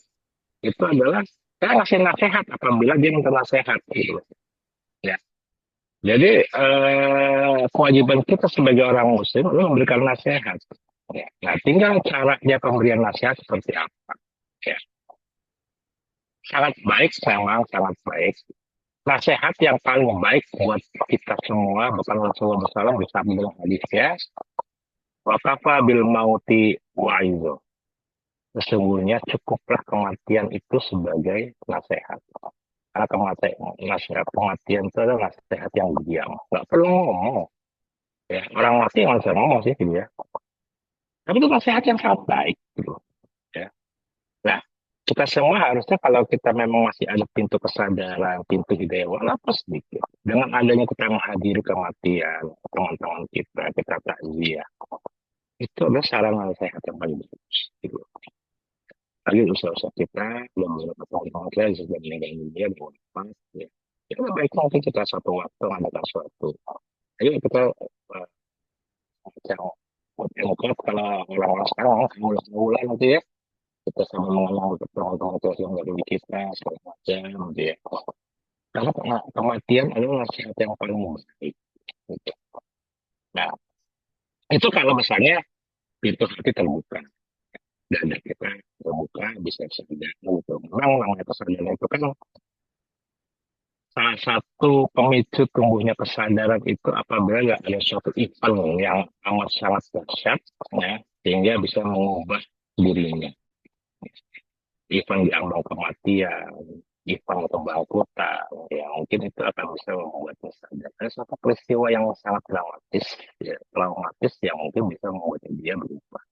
Itu adalah saya ngasih nasihat apabila dia minta nasihat. Gitu. Ya. Jadi kewajiban kita sebagai orang muslim adalah memberikan nasihat. Ya. Nah, tinggal caranya pemberian nasihat seperti apa. Ya. Sangat baik, memang sangat baik. Nasihat yang paling baik buat kita semua, bukan Rasulullah SAW bersabda dalam hadis ya. Wakafa bil mauti wa'izo. Sesungguhnya cukuplah kematian itu sebagai nasihat. Karena kematian itu adalah nasihat yang diam. Nggak perlu ngomong. Ya, orang mati nggak bisa ngomong sih, gitu ya. Tapi itu nasihat yang sangat baik, gitu. Ya. Nah, kita semua harusnya kalau kita memang masih ada pintu kesadaran, pintu hidayah, walaupun sedikit. Dengan adanya kita menghadiri kematian, teman-teman kita takziah. Itu adalah sarana nasihat yang paling bagus. Gitu. Lagi usaha-usaha kita, belum beberapa tahun kita sudah meninggal dunia, belum lepas. Ya. Itu baik mungkin kita satu waktu mengadakan suatu. Ayo kita yang kalau orang-orang sekarang mulai nanti ya kita sama mengenal teman-teman yang dari kita segala macam gitu ya. Karena kematian adalah nasihat yang paling baik. Gitu. Nah, itu kalau misalnya pintu hati terbuka, dada kita terbuka, bisa sadar gitu. Memang namanya kesadaran itu kan salah satu pemicu tumbuhnya kesadaran itu apabila nggak ada suatu event yang amat sangat dahsyat, ya, sehingga bisa mengubah dirinya. Event diambang kematian, event kebangkrutan, ya mungkin itu akan bisa membuatnya sadar. Ada suatu peristiwa yang sangat traumatis yang mungkin bisa membuat dia berubah.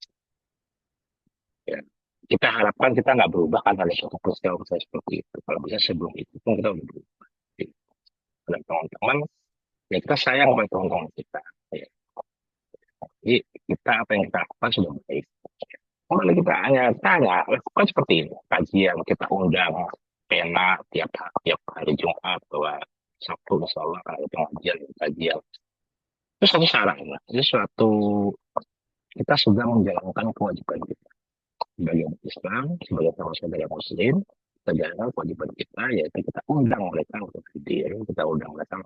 Ya. Kita harapkan kita nggak berubah karena ada suatu peristiwa seperti itu. Kalau bisa sebelum itu pun kita udah berubah. Dan teman-teman, ya kita sayang kepada teman-teman kita. Ya. Jadi kita apa yang kita lakukan sudah baik. Kalau kita hanya tanya, lakukan seperti ini. Kajian kita undang pena tiap hari Jumat atau Sabtu, insya Allah kalau ada kajian. Itu satu saran. Itu suatu kita sudah menjalankan kewajiban kita sebagai umat Islam, sebagai saudara Muslim. Kita jalankan kewajiban kita, yaitu kita undang mereka untuk hadir, kita undang mereka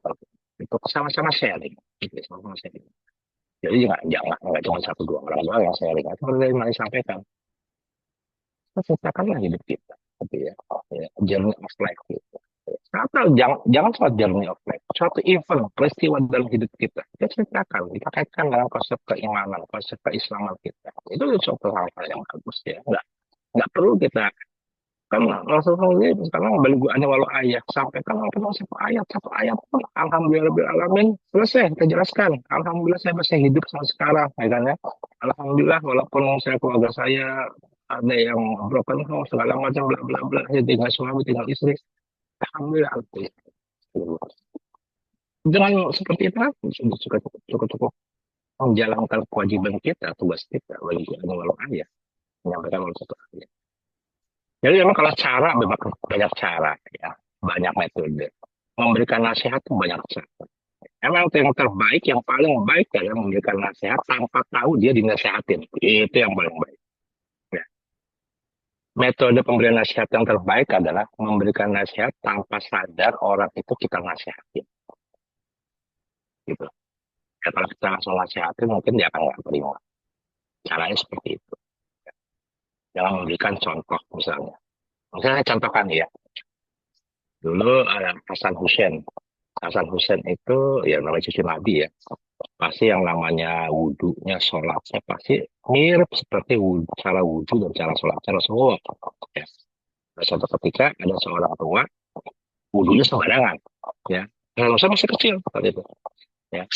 untuk sama-sama sharing. Sama-sama sharing. Jadi nggak cuma satu dua orang doang yang sharing. Seperti yang tadi sampaikan, kita ceritakanlah hidup kita, gitu ya. Journey of life gitu. Atau jangan suatu journey of life, suatu event, peristiwa dalam hidup kita ceritakan, kita kaitkan dalam konsep keimanan, konsep keislaman kita. Itu suatu hal yang bagus ya. Nggak perlu kita kan Rasulullah sekarang baliguannya walau ayat sampaikan satu ayat pun alhamdulillah selesai kita jelaskan. Alhamdulillah saya masih hidup sampai sekarang, ya. Alhamdulillah walaupun saya keluarga saya ada yang broken home segala macam bla bla bla, tinggal suami tinggal istri, alhamdulillah. Dengan seperti itu sudah cukup menjalankan kewajiban kita, tugas kita baliguannya walau ayat, menyampaikan walau satu ayat. Jadi memang kalau cara banyak cara ya, banyak metode. Memberikan nasihat itu banyak cara. Emang yang terbaik, yang paling baik adalah memberikan nasihat tanpa tahu dia dinasihatin. Itu yang paling baik. Ya. Metode pemberian nasihat yang terbaik adalah memberikan nasihat tanpa sadar orang itu kita nasihatin. Gitu. Ya, kalau kita langsung nasihatin mungkin dia akan nggak terima. Caranya seperti itu. Jangan memberikan contoh misalnya. Misalnya saya contohkan ya. Dulu ada Hasan Hussein itu ya namanya cucu Nabi ya. Pasti yang namanya wudhunya, sholatnya pasti mirip seperti cara wudhu dan cara sholatnya Rasulullah. Ya. Nah, suatu ketika ada seorang tua wudhunya sembarangan. Ya. Rasulullah masih kecil saat itu. Ya.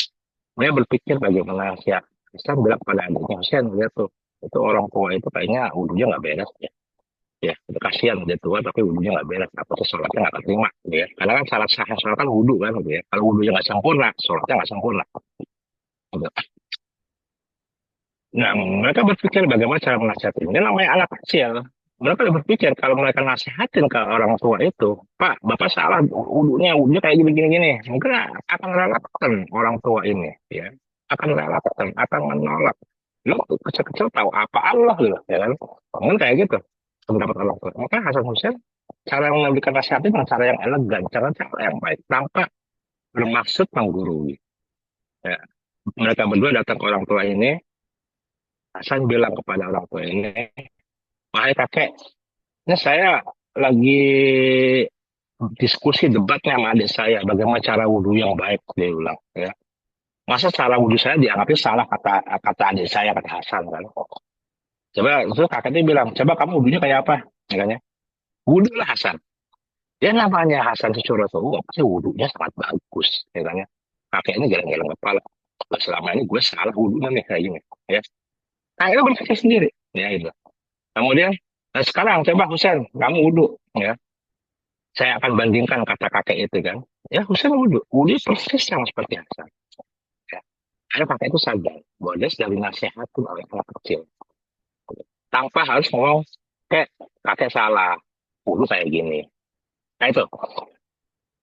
Dia berpikir bagaimana si Hasan bilang pada adiknya, Hussein lihat tuh, itu orang tua itu kayaknya wudhunya nggak beres ya. Ya, itu kasihan dia tua tapi wudhunya nggak beres, apa tuh sholatnya nggak terima, gitu ya. Karena kan syarat sah sholat kan wudhu kan, gitu ya. Kalau wudhunya nggak sempurna, sholatnya nggak sempurna. Gitu. Nah, mereka berpikir bagaimana cara menasihatin. Ini namanya anak kecil. Mereka berpikir kalau mereka nasihatin ke orang tua itu, Pak, Bapak salah, wudhunya kayak gini-gini. Mungkin akan reluctant orang tua ini, ya. Akan reluctant, akan menolak. Lo kecil-kecil tahu apa Allah, loh, ya kan? Mungkin kayak gitu. Pendapat orang tua. Maka Hasan Hussein cara memberikan nasihat itu dengan cara yang elegan, cara yang baik, tanpa bermaksud menggurui. Ya. Mereka berdua datang ke orang tua ini. Hasan bilang kepada orang tua ini, wahai kakek, ini saya lagi diskusi debatnya sama adik saya, bagaimana cara wudhu yang baik, dia bilang. Ya. Masa cara wudhu saya dianggapnya salah kata adik saya, kata Hasan kan. Coba terus kakaknya bilang, coba kamu wudhunya kayak apa? Katanya, wudhu lah Hasan. Dia namanya Hasan cucu Rasulullah, pasti wudhunya sangat bagus. Katanya, kakeknya geleng-geleng kepala. "Lah, selama ini gue salah wudhunya nih kayak gini. Ya, akhirnya berpikir sendiri. Ya itu. Kemudian, nah, sekarang coba Husain, kamu wudhu. Ya, saya akan bandingkan kata kakek itu kan. Ya, Husain wudhu. Wudhu persis yang seperti Hasan. Ya. Karena kakek itu sadar bahwa dia sedang dinasihatin oleh anak kecil. Tanpa harus ngomong, kakek salah. Wudhu kayak gini. Nah itu.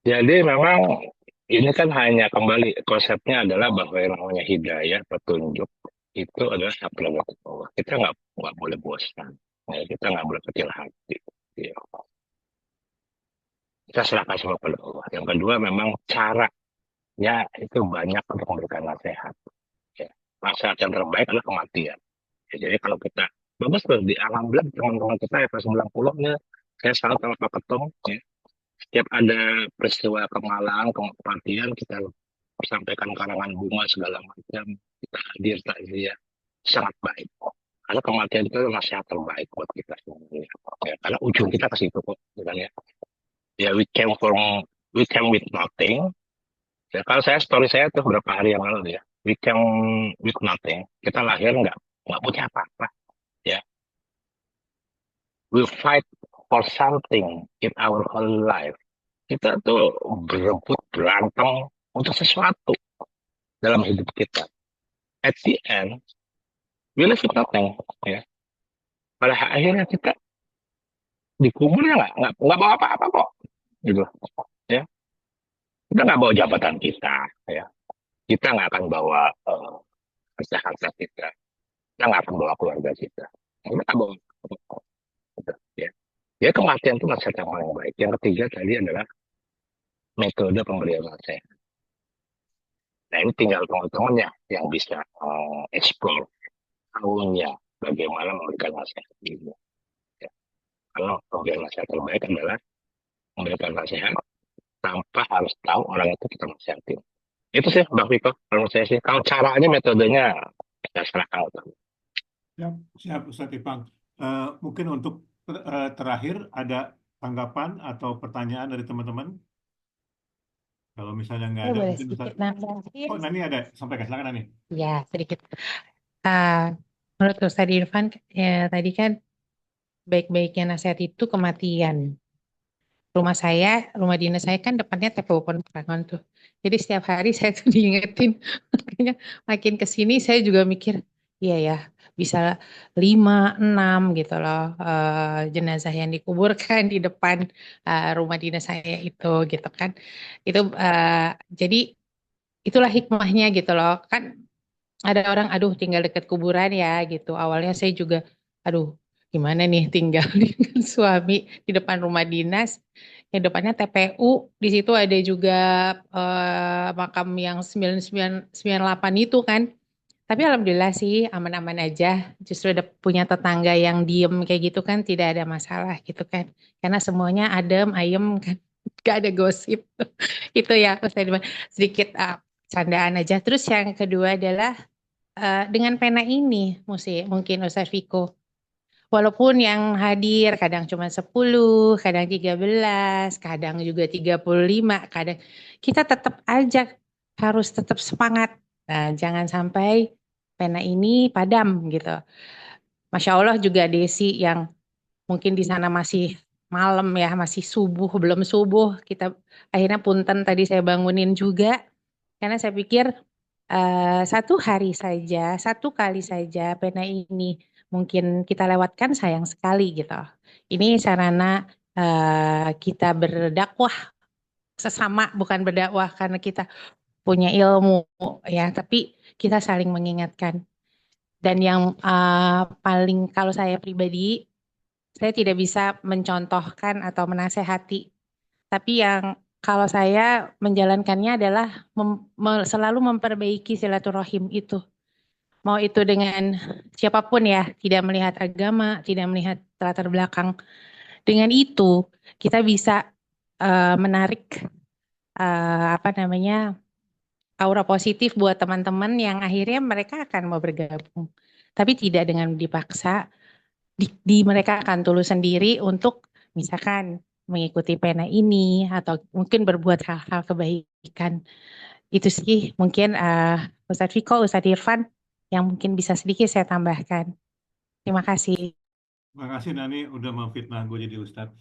Jadi memang ini kan hanya kembali konsepnya adalah bahwa yang namanya hidayah, petunjuk itu adalah hak prerogatif Allah. Kita nggak boleh bosan. Ya, kita nggak boleh kecil hati. Ya. Kita serahkan semua pada Allah. Yang kedua memang caranya itu banyak untuk memberikan nasihat. Ya. Nasihat yang terbaik adalah kematian. Ya, jadi kalau kita bagus tuh di alhamdulillah teman-teman kita ya 90 nya saya selalu sama Pak Ketum ya. Setiap ada peristiwa kemalangan, kematian kita sampaikan karangan bunga segala macam, kita hadir takziah sangat baik. Karena kematian itu nasihat terbaik buat kita sebenarnya. Ya, karena ujung kita ke situ kok, sebenarnya. Ya we came with nothing. Ya, kalau story saya tuh beberapa hari yang lalu ya, we came with nothing. Kita lahir nggak punya apa-apa. Ya, we fight for something in our whole life. Kita tuh berebut berantem untuk sesuatu dalam hidup kita. At the end, we live with nothing. Ya. Pada akhirnya kita dikubur ya nggak bawa apa-apa kok. Gitu. Ya. Kita nggak bawa jabatan kita. Ya. Kita nggak akan bawa harta-harta kita. Kita nggak akan bawa keluarga kita. Kita nggak bawa. Gitu. Ya. Ya kematian itu nasihat yang paling baik. Yang ketiga tadi adalah metode pemberian nasihat. Nah ini tinggal teman-teman yang bisa explore tahunnya bagaimana memberikan nasihat gitu. Ya. Karena pemberian nasihat terbaik adalah memberikan nasihat tanpa harus tahu orang itu kita nasihatin. Itu sih Bang Viko, kalau saya sih. Kalau caranya, metodenya, saya serahkan. Siap, Ustaz Ipang. Mungkin untuk terakhir ada tanggapan atau pertanyaan dari teman-teman? Kalau misalnya nggak Saya ada, boleh mungkin sedikit Ustaz. nambahin. Oh, Nani ada. Sampaikan, silakan Nani. Ya, sedikit. Menurut Ustaz Irfan, ya, tadi kan baik-baiknya nasihat itu kematian. Rumah dinas saya kan depannya TPU Pondok Rangon tuh. Jadi setiap hari saya tuh diingetin. Makanya makin ke sini saya juga mikir, iya ya, bisa 5, 6 gitu loh jenazah yang dikuburkan di depan rumah dinas saya itu gitu kan. Itu jadi itulah hikmahnya gitu loh. Kan ada orang, aduh tinggal dekat kuburan ya gitu. Awalnya saya juga, aduh gimana nih tinggal dengan suami di depan rumah dinas. Yang depannya TPU, di situ ada juga makam yang 9998 itu kan. Tapi alhamdulillah sih aman-aman aja. Justru ada punya tetangga yang diem kayak gitu kan tidak ada masalah gitu kan. Karena semuanya adem, ayem kan. Gak ada gosip. Itu ya sedikit candaan aja. Terus yang kedua adalah dengan pena ini mungkin Ustaz Viko. Walaupun yang hadir kadang cuma 10, kadang 13, kadang juga 35, kadang kita tetap aja harus tetap semangat. Nah, jangan sampai pena ini padam gitu. Masya Allah juga Desi yang mungkin di sana masih malam ya, masih subuh, belum subuh. Kita akhirnya punten tadi saya bangunin juga. Karena saya pikir satu kali saja pena ini mungkin kita lewatkan sayang sekali gitu. Ini sarana kita berdakwah sesama, bukan berdakwah karena kita punya ilmu ya, tapi kita saling mengingatkan. Dan yang paling kalau saya pribadi, saya tidak bisa mencontohkan atau menasehati, tapi yang kalau saya menjalankannya adalah selalu memperbaiki silaturahim itu. Mau itu dengan siapapun ya, tidak melihat agama, tidak melihat latar belakang. Dengan itu kita bisa menarik aura positif buat teman-teman yang akhirnya mereka akan mau bergabung. Tapi tidak dengan dipaksa, mereka akan tulus sendiri untuk misalkan mengikuti pena ini atau mungkin berbuat hal-hal kebaikan. Itu sih mungkin Ustadz Viko, Ustadz Irfan yang mungkin bisa sedikit saya tambahkan. Terima kasih. Makasih Nani udah memfitnah gue jadi ustadz.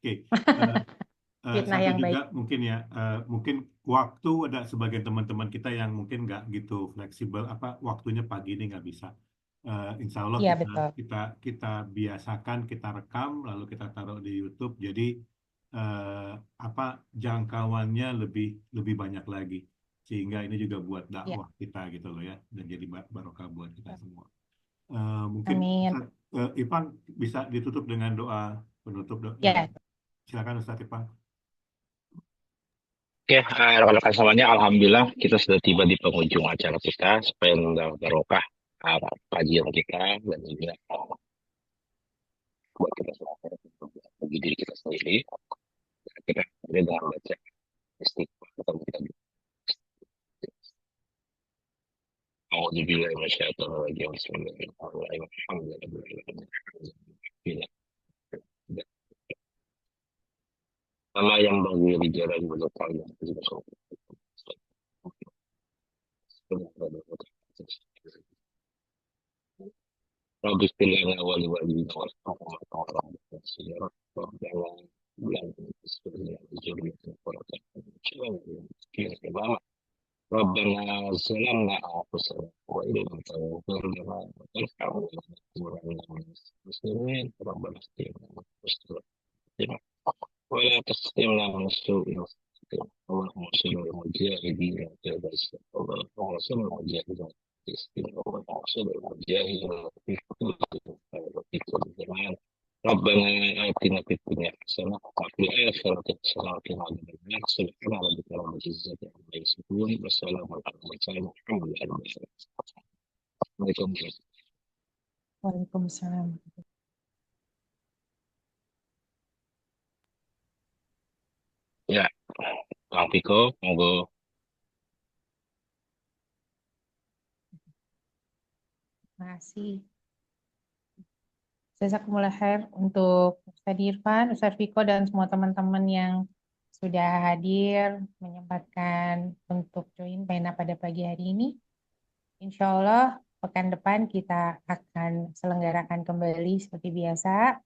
Oke, Fitnah satu yang baik. juga mungkin ya, mungkin waktu ada sebagian teman-teman kita yang mungkin nggak gitu fleksibel, waktunya pagi ini nggak bisa. Insya Allah Iya kita betul. kita kita biasakan, kita rekam, lalu kita taruh di YouTube. Jadi eh, jangkauannya lebih lebih banyak lagi, sehingga ini juga buat Ya, dakwah kita gitu loh ya, dan jadi barokah buat kita semua. Mungkin amin. Ustaz, Ipang bisa ditutup dengan doa penutup. Ya, Silakan Ustaz Ipang. Oke, rekan-rekan semuanya, alhamdulillah kita sudah tiba di penghujung acara kita. Supaya barokah kajian kita dan juga buat kita semua bagi diri kita sendiri. Kita dengan baca istighfar atau kita أعوذ بالله من الشيطان الرجيم بسم الله الرحمن الرحيم الحمد لله رب العالمين وما ينبغي لرجال وللطاعة رب اغفر لنا ولوالدينا وارحمهما كما ربنا صغيرا ربنا لا تزغ ذريتنا قرة أعين واجعلنا ربنا ظلمنا أنفسنا وإن لم تغفر لنا وترحمنا لنكونن من المسلمين ربنا اغفر لنا واستغفر ولا تختمنا من السوء والفتن اللهم صل المجاهدين في غزة اللهم صل المجاهدين في فلسطين اللهم صل المجاهدين في كل مكان وفي كل زمان ربنا آتنا في الدنيا حسنة وفي الآخرة حسنة وقنا عذاب النار سبحان ربك رب العزة عما يصفون وسلام على المرسلين والحمد لله رب العالمين. Waalaikumsalam. Ya, Kang Piko, monggo. Terima kasih. Jazakumullah khair untuk Ustadz Irfan, Ustadz Viko, dan semua teman-teman yang sudah hadir menyempatkan untuk join pena pada pagi hari ini. Insya Allah pekan depan kita akan selenggarakan kembali seperti biasa.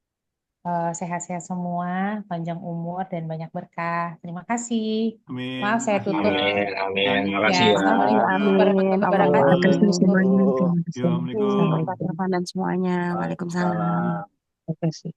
Sehat-sehat semua, panjang umur dan banyak berkah. Terima kasih. Amin. Maaf saya Makasih tutup. Amin, amin. Nani. Makasih Ya, ya. Assalamualaikum Amin. warahmatullahi Allah wabarakatuh. memberkati semuanya. Terima kasih. Assalamualaikum. Pak Irfan dan semuanya. Waalaikumsalam. Waalaikumsalam. Terima kasih.